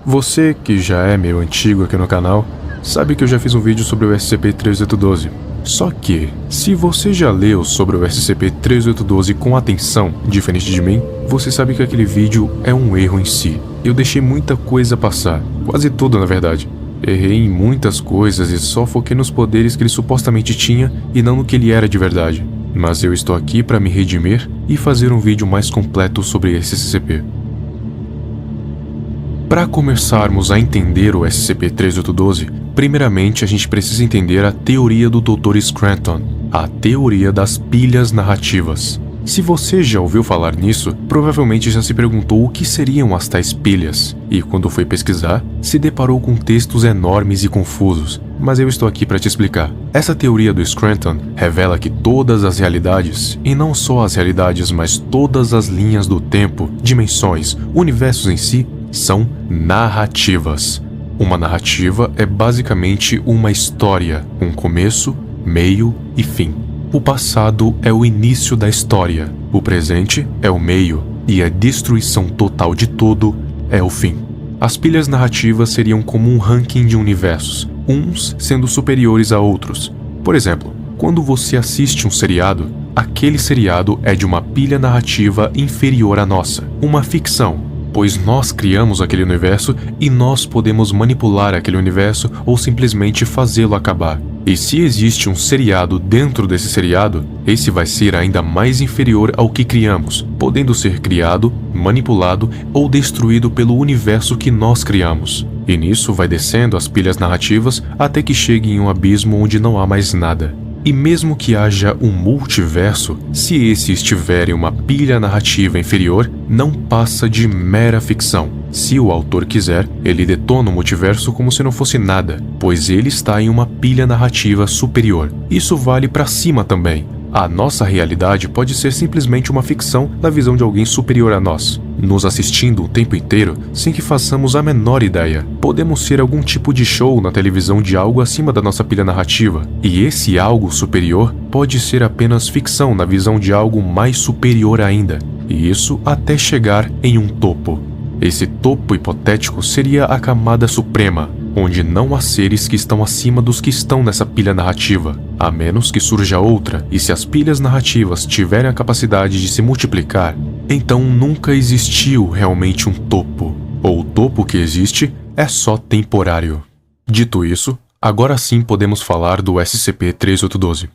Você, que já é meio antigo aqui no canal, sabe que eu já fiz um vídeo sobre o SCP-3812. Só que, se você já leu sobre o SCP-3812 com atenção, diferente de mim, você sabe que aquele vídeo é um erro em si. Eu deixei muita coisa passar, quase tudo na verdade. Errei em muitas coisas e só foquei nos poderes que ele supostamente tinha e não no que ele era de verdade. Mas eu estou aqui para me redimir e fazer um vídeo mais completo sobre esse SCP. Para começarmos a entender o SCP-3812, primeiramente a gente precisa entender a teoria do Dr. Scranton, a teoria das pilhas narrativas. Se você já ouviu falar nisso, provavelmente já se perguntou o que seriam as tais pilhas, e quando foi pesquisar, se deparou com textos enormes e confusos, mas eu estou aqui para te explicar. Essa teoria do Scranton revela que todas as realidades, e não só as realidades, mas todas as linhas do tempo, dimensões, universos em si, são narrativas. Uma narrativa é basicamente uma história, um começo, meio e fim. O passado é o início da história, o presente é o meio e a destruição total de tudo é o fim. As pilhas narrativas seriam como um ranking de universos, uns sendo superiores a outros. Por exemplo, quando você assiste um seriado, aquele seriado é de uma pilha narrativa inferior à nossa, uma ficção. Pois nós criamos aquele universo e nós podemos manipular aquele universo ou simplesmente fazê-lo acabar. E se existe um seriado dentro desse seriado, esse vai ser ainda mais inferior ao que criamos, podendo ser criado, manipulado ou destruído pelo universo que nós criamos. E nisso vai descendo as pilhas narrativas até que chegue em um abismo onde não há mais nada. E mesmo que haja um multiverso, se esse estiver em uma pilha narrativa inferior, não passa de mera ficção. Se o autor quiser, ele detona o multiverso como se não fosse nada, pois ele está em uma pilha narrativa superior. Isso vale para cima também. A nossa realidade pode ser simplesmente uma ficção na visão de alguém superior a nós, nos assistindo o tempo inteiro sem que façamos a menor ideia. Podemos ser algum tipo de show na televisão de algo acima da nossa pilha narrativa, e esse algo superior pode ser apenas ficção na visão de algo mais superior ainda, e isso até chegar em um topo. Esse topo hipotético seria a camada suprema, onde não há seres que estão acima dos que estão nessa pilha narrativa, a menos que surja outra, e se as pilhas narrativas tiverem a capacidade de se multiplicar, então nunca existiu realmente um topo, ou o topo que existe é só temporário. Dito isso, agora sim podemos falar do SCP-3812.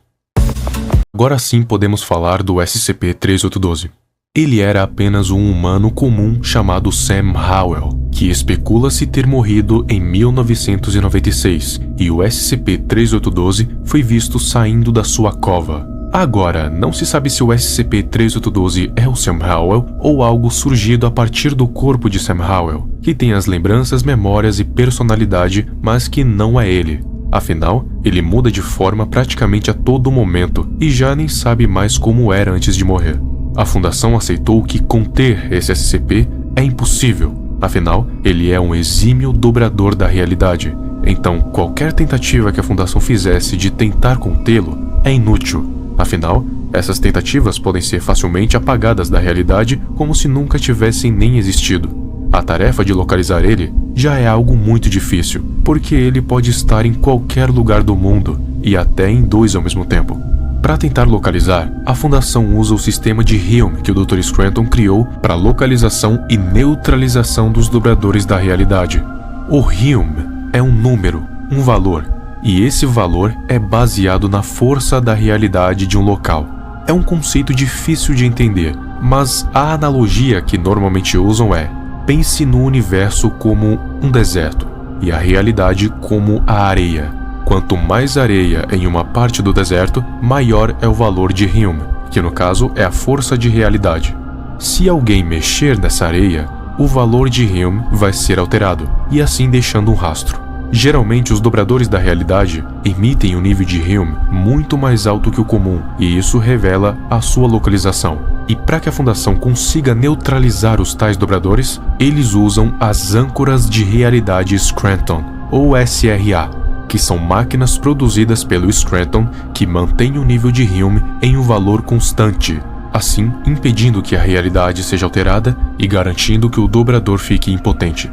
Ele era apenas um humano comum chamado Sam Howell, que especula-se ter morrido em 1996, e o SCP-3812 foi visto saindo da sua cova. Agora, não se sabe se o SCP-3812 é o Sam Howell ou algo surgido a partir do corpo de Sam Howell, que tem as lembranças, memórias e personalidade, mas que não é ele. Afinal, ele muda de forma praticamente a todo momento e já nem sabe mais como era antes de morrer. A Fundação aceitou que conter esse SCP é impossível, afinal, ele é um exímio dobrador da realidade. Então, qualquer tentativa que a Fundação fizesse de tentar contê-lo é inútil. Afinal, essas tentativas podem ser facilmente apagadas da realidade como se nunca tivessem nem existido. A tarefa de localizar ele já é algo muito difícil, porque ele pode estar em qualquer lugar do mundo, e até em dois ao mesmo tempo. Para tentar localizar, a Fundação usa o sistema de Helm que o Dr. Scranton criou para localização e neutralização dos dobradores da realidade. O Helm é um número, um valor, e esse valor é baseado na força da realidade de um local. É um conceito difícil de entender, mas a analogia que normalmente usam é: pense no universo como um deserto e a realidade como a areia. Quanto mais areia em uma parte do deserto, maior é o valor de Helm, que no caso é a força de realidade. Se alguém mexer nessa areia, o valor de Helm vai ser alterado, e assim deixando um rastro. Geralmente os dobradores da realidade emitem um nível de Helm muito mais alto que o comum, e isso revela a sua localização. E para que a Fundação consiga neutralizar os tais dobradores, eles usam as âncoras de realidade Scranton, ou SRA, que são máquinas produzidas pelo Scranton que mantêm o nível de Helm em um valor constante, assim impedindo que a realidade seja alterada e garantindo que o dobrador fique impotente.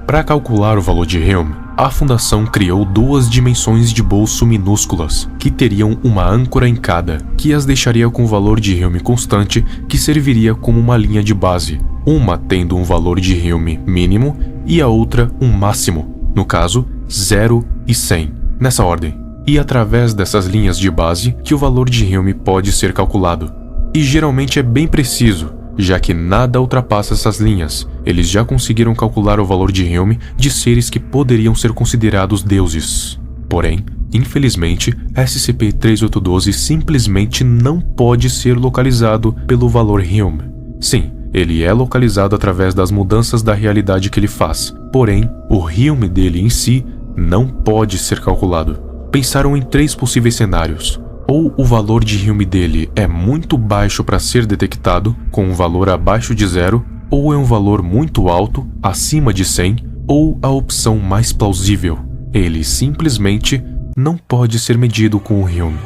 Para calcular o valor de Hume, a Fundação criou duas dimensões de bolso minúsculas, que teriam uma âncora em cada, que as deixaria com o valor de Hume constante, que serviria como uma linha de base, uma tendo um valor de Hume mínimo e a outra um máximo, no caso, 0 e 100, nessa ordem. E através dessas linhas de base que o valor de Hume pode ser calculado. E geralmente é bem preciso, já que nada ultrapassa essas linhas. Eles já conseguiram calcular o valor de Hume de seres que poderiam ser considerados deuses. Porém, infelizmente, SCP-3812 simplesmente não pode ser localizado pelo valor Hume. Sim, ele é localizado através das mudanças da realidade que ele faz, porém, o Hume dele em si não pode ser calculado. Pensaram em 3 possíveis cenários. Ou o valor de Hume dele é muito baixo para ser detectado, com um valor abaixo de 0, ou é um valor muito alto, acima de 100, ou a opção mais plausível, ele simplesmente não pode ser medido com o Hume.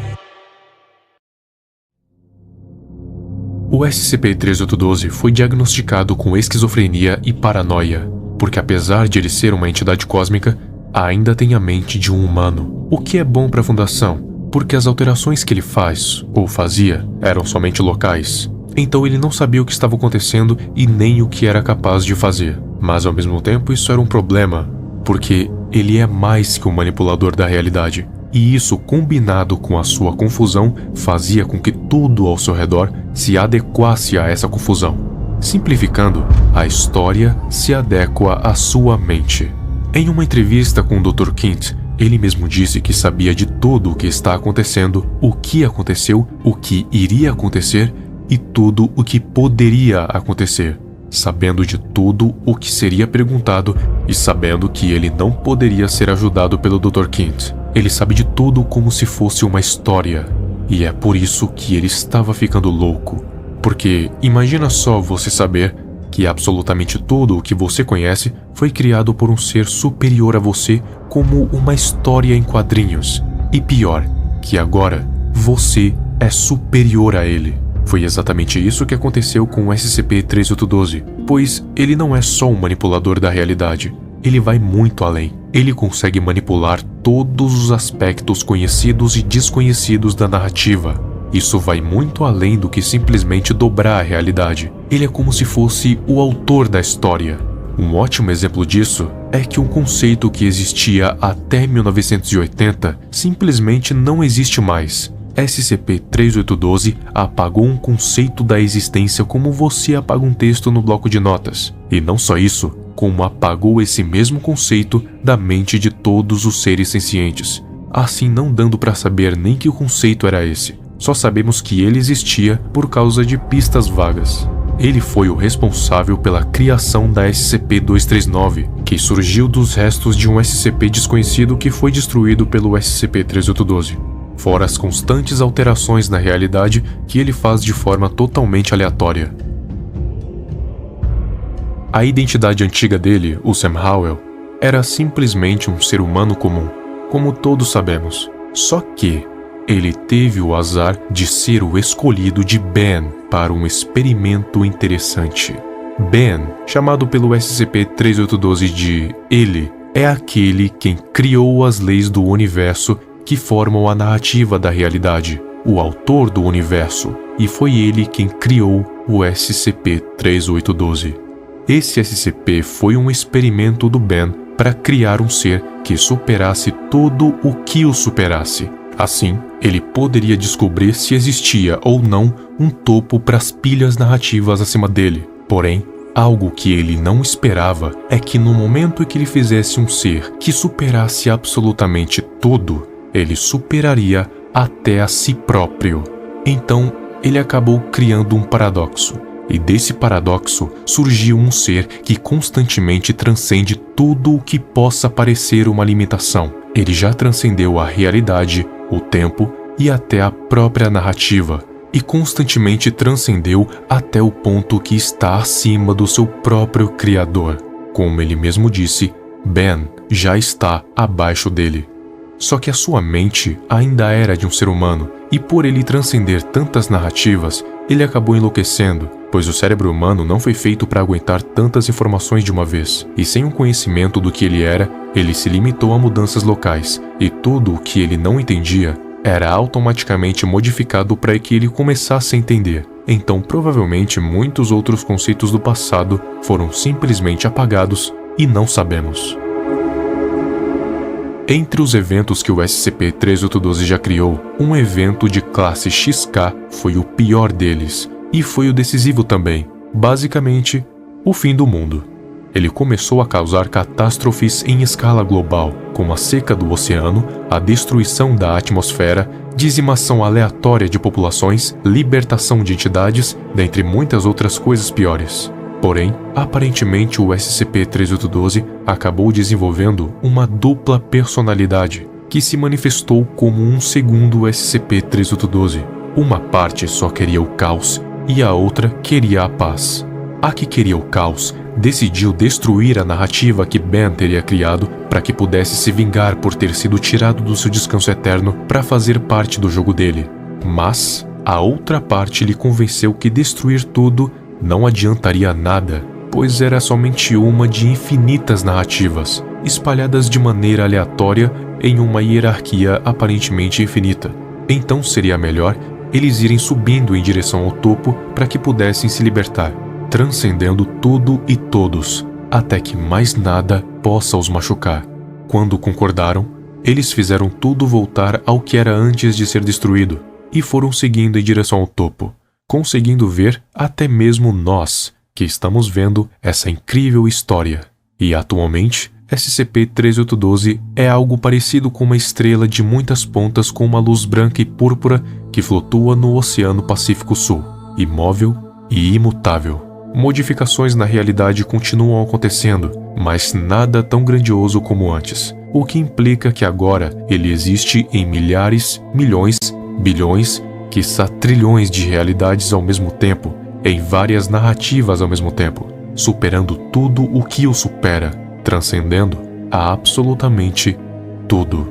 O SCP-3812 foi diagnosticado com esquizofrenia e paranoia, porque apesar de ele ser uma entidade cósmica, ainda tem a mente de um humano, o que é bom para a Fundação, porque as alterações que ele faz, ou fazia, eram somente locais. Então ele não sabia o que estava acontecendo e nem o que era capaz de fazer. Mas ao mesmo tempo isso era um problema, porque ele é mais que um manipulador da realidade. E isso, combinado com a sua confusão, fazia com que tudo ao seu redor se adequasse a essa confusão. Simplificando, a história se adequa à sua mente. Em uma entrevista com o Dr. Kent, ele mesmo disse que sabia de tudo o que está acontecendo, o que aconteceu, o que iria acontecer e tudo o que poderia acontecer, sabendo de tudo o que seria perguntado e sabendo que ele não poderia ser ajudado pelo Dr. Kent. Ele sabe de tudo como se fosse uma história, e é por isso que ele estava ficando louco. Porque imagina só você saber que absolutamente tudo o que você conhece foi criado por um ser superior a você como uma história em quadrinhos. E pior, que agora você é superior a ele. Foi exatamente isso que aconteceu com o SCP-3812, pois ele não é só um manipulador da realidade. Ele vai muito além. Ele consegue manipular todos os aspectos conhecidos e desconhecidos da narrativa. Isso vai muito além do que simplesmente dobrar a realidade. Ele é como se fosse o autor da história. Um ótimo exemplo disso é que um conceito que existia até 1980 simplesmente não existe mais. SCP-3812 apagou um conceito da existência como você apaga um texto no bloco de notas. E não só isso, como apagou esse mesmo conceito da mente de todos os seres sencientes. Assim, não dando para saber nem que o conceito era esse. Só sabemos que ele existia por causa de pistas vagas. Ele foi o responsável pela criação da SCP-239, que surgiu dos restos de um SCP desconhecido que foi destruído pelo SCP-3812, fora as constantes alterações na realidade que ele faz de forma totalmente aleatória. A identidade antiga dele, o Sam Howell, era simplesmente um ser humano comum, como todos sabemos. Só que ele teve o azar de ser o escolhido de Ben para um experimento interessante. Ben, chamado pelo SCP-3812 de Ele, é aquele quem criou as leis do universo que formam a narrativa da realidade, o autor do universo, e foi ele quem criou o SCP-3812. Esse SCP foi um experimento do Ben para criar um ser que superasse tudo o que o superasse. Assim, ele poderia descobrir se existia ou não um topo para as pilhas narrativas acima dele. Porém, algo que ele não esperava é que no momento em que ele fizesse um ser que superasse absolutamente tudo, ele superaria até a si próprio. Então, ele acabou criando um paradoxo. E desse paradoxo surgiu um ser que constantemente transcende tudo o que possa parecer uma limitação. Ele já transcendeu a realidade, o tempo e até a própria narrativa, e constantemente transcendeu até o ponto que está acima do seu próprio criador. Como ele mesmo disse, Ben já está abaixo dele. Só que a sua mente ainda era de um ser humano, e por ele transcender tantas narrativas, ele acabou enlouquecendo pois o cérebro humano não foi feito para aguentar tantas informações de uma vez, e sem um conhecimento do que ele era, ele se limitou a mudanças locais, e tudo o que ele não entendia era automaticamente modificado para que ele começasse a entender. Então, provavelmente, muitos outros conceitos do passado foram simplesmente apagados e não sabemos. Entre os eventos que o SCP-3812 já criou, um evento de classe XK foi o pior deles, e foi o decisivo também. Basicamente, o fim do mundo. Ele começou a causar catástrofes em escala global, como a seca do oceano, a destruição da atmosfera, dizimação aleatória de populações, libertação de entidades, dentre muitas outras coisas piores. Porém, aparentemente o SCP-3812 acabou desenvolvendo uma dupla personalidade, que se manifestou como um segundo SCP-3812. Uma parte só queria o caos e a outra queria a paz. A que queria o caos decidiu destruir a narrativa que Ben teria criado para que pudesse se vingar por ter sido tirado do seu descanso eterno para fazer parte do jogo dele. Mas a outra parte lhe convenceu que destruir tudo não adiantaria nada, pois era somente uma de infinitas narrativas, espalhadas de maneira aleatória em uma hierarquia aparentemente infinita. Então seria melhor eles irem subindo em direção ao topo para que pudessem se libertar, transcendendo tudo e todos, até que mais nada possa os machucar. Quando concordaram, eles fizeram tudo voltar ao que era antes de ser destruído, e foram seguindo em direção ao topo, conseguindo ver até mesmo nós, que estamos vendo essa incrível história. E atualmente, SCP-3812 é algo parecido com uma estrela de muitas pontas com uma luz branca e púrpura que flutua no Oceano Pacífico Sul, imóvel e imutável. Modificações na realidade continuam acontecendo, mas nada tão grandioso como antes, o que implica que agora ele existe em milhares, milhões, bilhões, quiçá trilhões de realidades ao mesmo tempo, em várias narrativas ao mesmo tempo, superando tudo o que o supera, transcendendo a absolutamente tudo.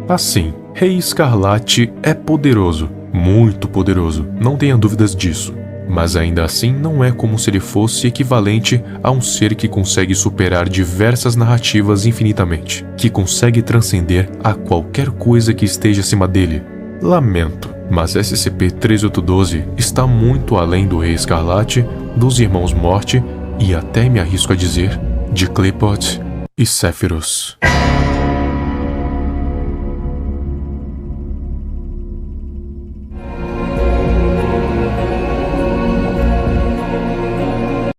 Assim, Rei Escarlate é poderoso, muito poderoso, não tenha dúvidas disso. Mas ainda assim não é como se ele fosse equivalente a um ser que consegue superar diversas narrativas infinitamente, que consegue transcender a qualquer coisa que esteja acima dele. Lamento, mas SCP-3812 está muito além do Rei Escarlate, dos Irmãos Morte e até me arrisco a dizer, de Qliphoth e Sephiroth.